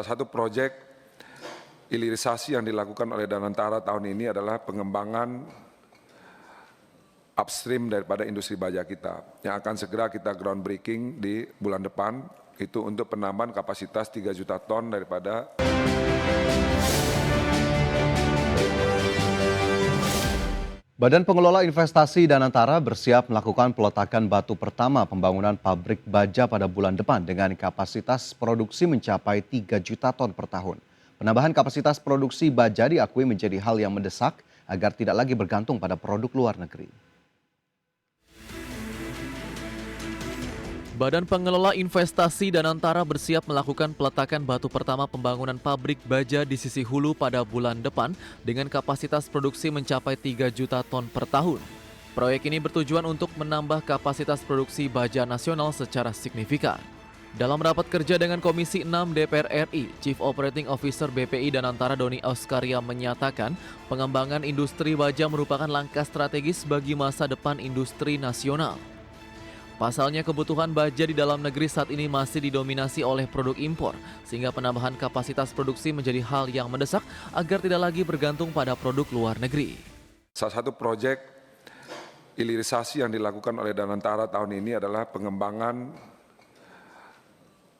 Salah satu proyek hilirisasi yang dilakukan oleh Danantara tahun ini adalah pengembangan upstream daripada industri baja kita, yang akan segera kita groundbreaking di bulan depan, itu untuk penambahan kapasitas 3 juta ton daripada. Badan Pengelola Investasi Danantara bersiap melakukan peletakan batu pertama pembangunan pabrik baja pada bulan depan dengan kapasitas produksi mencapai 3 juta ton per tahun. Penambahan kapasitas produksi baja diakui menjadi hal yang mendesak agar tidak lagi bergantung pada produk luar negeri. Badan Pengelola Investasi Danantara bersiap melakukan peletakan batu pertama pembangunan pabrik baja di sisi hulu pada bulan depan dengan kapasitas produksi mencapai 3 juta ton per tahun. Proyek ini bertujuan untuk menambah kapasitas produksi baja nasional secara signifikan. Dalam rapat kerja dengan Komisi 6 DPR RI, Chief Operating Officer BPI Danantara Doni Auskaria menyatakan pengembangan industri baja merupakan langkah strategis bagi masa depan industri nasional. Pasalnya kebutuhan baja di dalam negeri saat ini masih didominasi oleh produk impor, sehingga penambahan kapasitas produksi menjadi hal yang mendesak agar tidak lagi bergantung pada produk luar negeri. Salah satu proyek hilirisasi yang dilakukan oleh Danantara tahun ini adalah pengembangan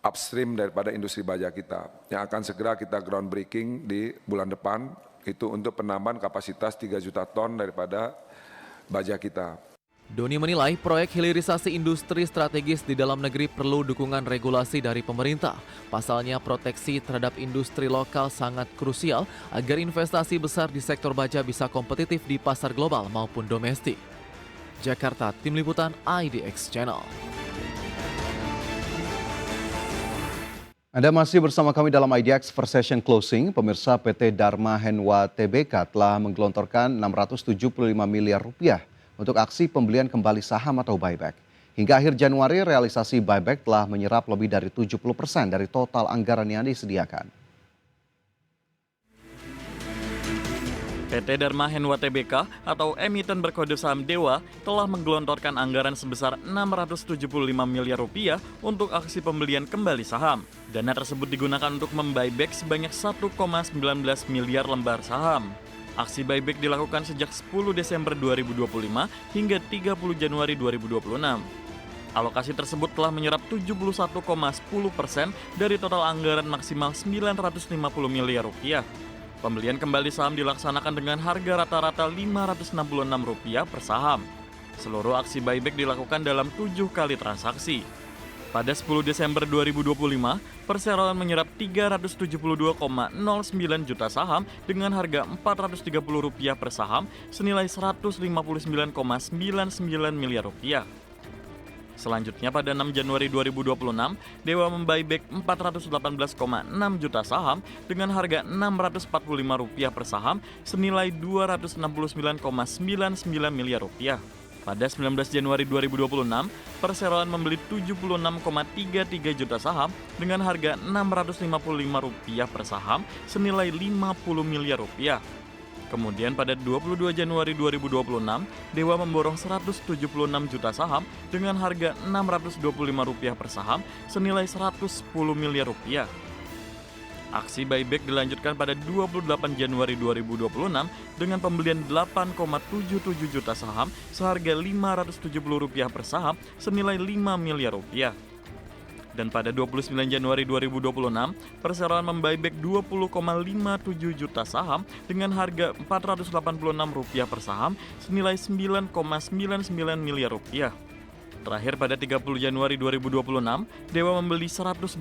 upstream daripada industri baja kita, yang akan segera kita groundbreaking di bulan depan, itu untuk penambahan kapasitas 3 juta ton daripada baja kita. Doni menilai proyek hilirisasi industri strategis di dalam negeri perlu dukungan regulasi dari pemerintah. Pasalnya proteksi terhadap industri lokal sangat krusial agar investasi besar di sektor baja bisa kompetitif di pasar global maupun domestik. Jakarta, Tim Liputan IDX Channel. Anda masih bersama kami dalam IDX First Session Closing. Pemirsa, PT Dharma Henwa Tbk telah menggelontorkan 675 miliar rupiah untuk aksi pembelian kembali saham atau buyback. Hingga akhir Januari, realisasi buyback telah menyerap lebih dari 70% dari total anggaran yang disediakan. PT Dharma Henwa Tbk atau emiten berkode saham Dewa telah menggelontorkan anggaran sebesar 675 miliar rupiah untuk aksi pembelian kembali saham. Dana tersebut digunakan untuk membuyback sebanyak 1,19 miliar lembar saham. Aksi buyback dilakukan sejak 10 Desember 2025 hingga 30 Januari 2026. Alokasi tersebut telah menyerap 71,10% dari total anggaran maksimal 950 miliar rupiah. Pembelian kembali saham dilaksanakan dengan harga rata-rata Rp566 per saham. Seluruh aksi buyback dilakukan dalam 7 kali transaksi. Pada 10 Desember 2025, perseroan menyerap 372,09 juta saham dengan harga Rp430 per saham senilai Rp159,99 miliar. Selanjutnya pada 6 Januari 2026, Dewa membuyback 418,6 juta saham dengan harga Rp645 per saham senilai Rp269,99 miliar. Pada 19 Januari 2026, perseroan membeli 76,33 juta saham dengan harga Rp655 per saham senilai Rp50 miliar. Kemudian pada 22 Januari 2026, Dewa memborong 176 juta saham dengan harga Rp625 per saham senilai Rp110 miliar. Aksi buyback dilanjutkan pada 28 Januari 2026 dengan pembelian 8,77 juta saham seharga Rp570 per saham senilai Rp5 miliar. Dan pada 29 Januari 2026, perseroan membuyback 20,57 juta saham dengan harga Rp486 per saham senilai Rp9,99 miliar. Terakhir pada 30 Januari 2026, Dewa membeli 126,12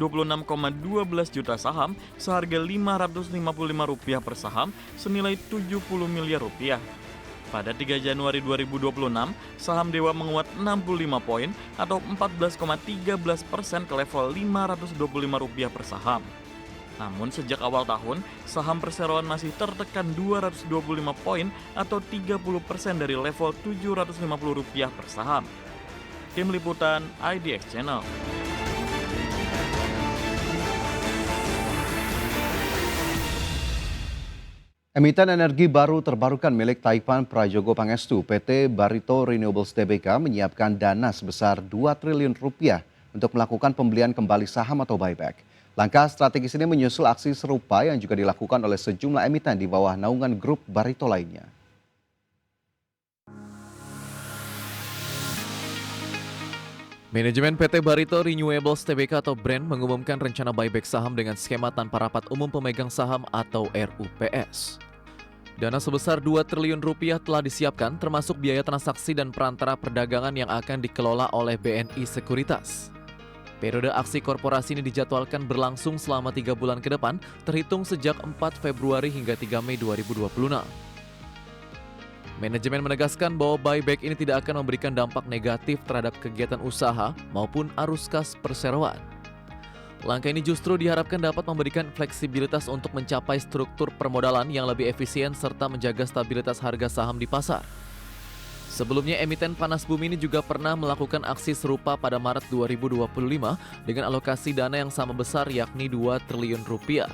juta saham seharga Rp555 per saham senilai Rp70 miliar. Pada 3 Januari 2026, saham Dewa menguat 65 poin atau 14,13% ke level Rp525 per saham. Namun sejak awal tahun, saham perseroan masih tertekan 225 poin atau 30% dari level Rp750 per saham. Tim Liputan IDX Channel. Emiten energi baru terbarukan milik Taipan Prajogo Pangestu, PT Barito Renewables Tbk menyiapkan dana sebesar Rp2 triliun untuk melakukan pembelian kembali saham atau buyback. Langkah strategis ini menyusul aksi serupa yang juga dilakukan oleh sejumlah emiten di bawah naungan grup Barito lainnya. Manajemen PT Barito Renewables Tbk atau BRAND mengumumkan rencana buyback saham dengan skema tanpa rapat umum pemegang saham atau RUPS. Dana sebesar 2 triliun rupiah telah disiapkan termasuk biaya transaksi dan perantara perdagangan yang akan dikelola oleh BNI Sekuritas. Periode aksi korporasi ini dijadwalkan berlangsung selama 3 bulan ke depan, terhitung sejak 4 Februari hingga 3 Mei 2026. Manajemen menegaskan bahwa buyback ini tidak akan memberikan dampak negatif terhadap kegiatan usaha maupun arus kas perseroan. Langkah ini justru diharapkan dapat memberikan fleksibilitas untuk mencapai struktur permodalan yang lebih efisien serta menjaga stabilitas harga saham di pasar. Sebelumnya, emiten Panas Bumi ini juga pernah melakukan aksi serupa pada Maret 2025 dengan alokasi dana yang sama besar yakni 2 triliun rupiah.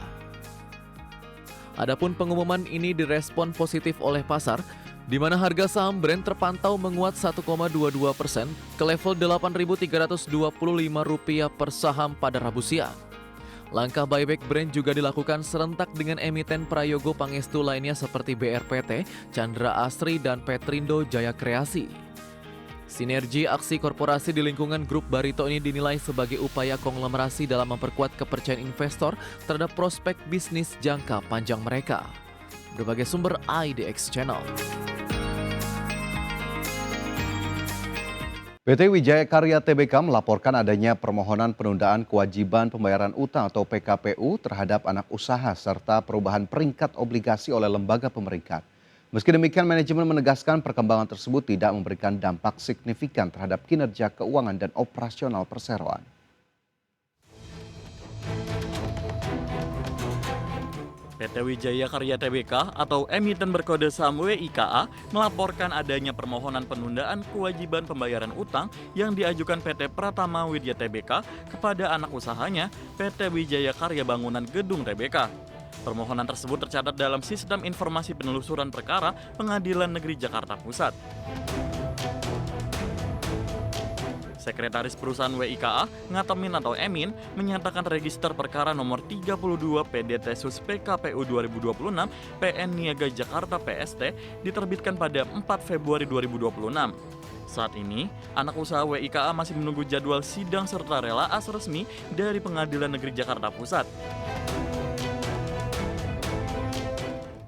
Adapun pengumuman ini direspon positif oleh pasar, di mana harga saham BRAND terpantau menguat 1,22% ke level Rp8.325 per saham pada Rabu siang. Langkah buyback BRAND juga dilakukan serentak dengan emiten prayogo Pangestu lainnya seperti BRPT, Chandra Asri, dan Petrindo Jaya Kreasi. Sinergi aksi korporasi di lingkungan grup Barito ini dinilai sebagai upaya konglomerasi dalam memperkuat kepercayaan investor terhadap prospek bisnis jangka panjang mereka. Berbagai sumber IDX Channel. PT Wijaya Karya Tbk melaporkan adanya permohonan penundaan kewajiban pembayaran utang atau PKPU terhadap anak usaha serta perubahan peringkat obligasi oleh lembaga pemeringkat. Meski demikian, manajemen menegaskan perkembangan tersebut tidak memberikan dampak signifikan terhadap kinerja keuangan dan operasional perseroan. PT Wijaya Karya Tbk atau emiten berkode saham WIKA melaporkan adanya permohonan penundaan kewajiban pembayaran utang yang diajukan PT Pratama Widya Tbk kepada anak usahanya PT Wijaya Karya Bangunan Gedung Tbk. Permohonan tersebut tercatat dalam Sistem Informasi Penelusuran Perkara Pengadilan Negeri Jakarta Pusat. Sekretaris Perusahaan WIKA, Ngatamin atau Emin, menyatakan register perkara nomor 32 PDT Sus PKPU 2026 PN Niaga Jakarta PST diterbitkan pada 4 Februari 2026. Saat ini, anak usaha WIKA masih menunggu jadwal sidang serta relaas resmi dari Pengadilan Negeri Jakarta Pusat.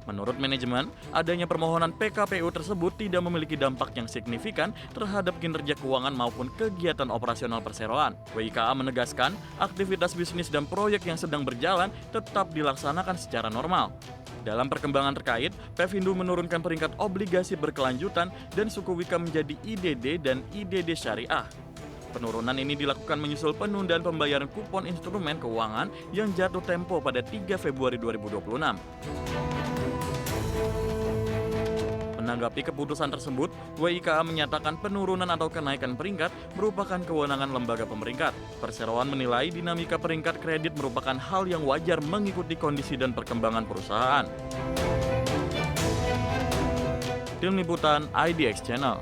Menurut manajemen, adanya permohonan PKPU tersebut tidak memiliki dampak yang signifikan terhadap kinerja keuangan maupun kegiatan operasional perseroan. WIKA menegaskan, aktivitas bisnis dan proyek yang sedang berjalan tetap dilaksanakan secara normal. Dalam perkembangan terkait, Pevindo menurunkan peringkat obligasi berkelanjutan dan suku WIKA menjadi IDD dan IDD Syariah. Penurunan ini dilakukan menyusul penundaan pembayaran kupon instrumen keuangan yang jatuh tempo pada 3 Februari 2026. Menanggapi keputusan tersebut, WIKA menyatakan penurunan atau kenaikan peringkat merupakan kewenangan lembaga pemeringkat. Perseroan menilai dinamika peringkat kredit merupakan hal yang wajar mengikuti kondisi dan perkembangan perusahaan. Tim Liputan IDX Channel.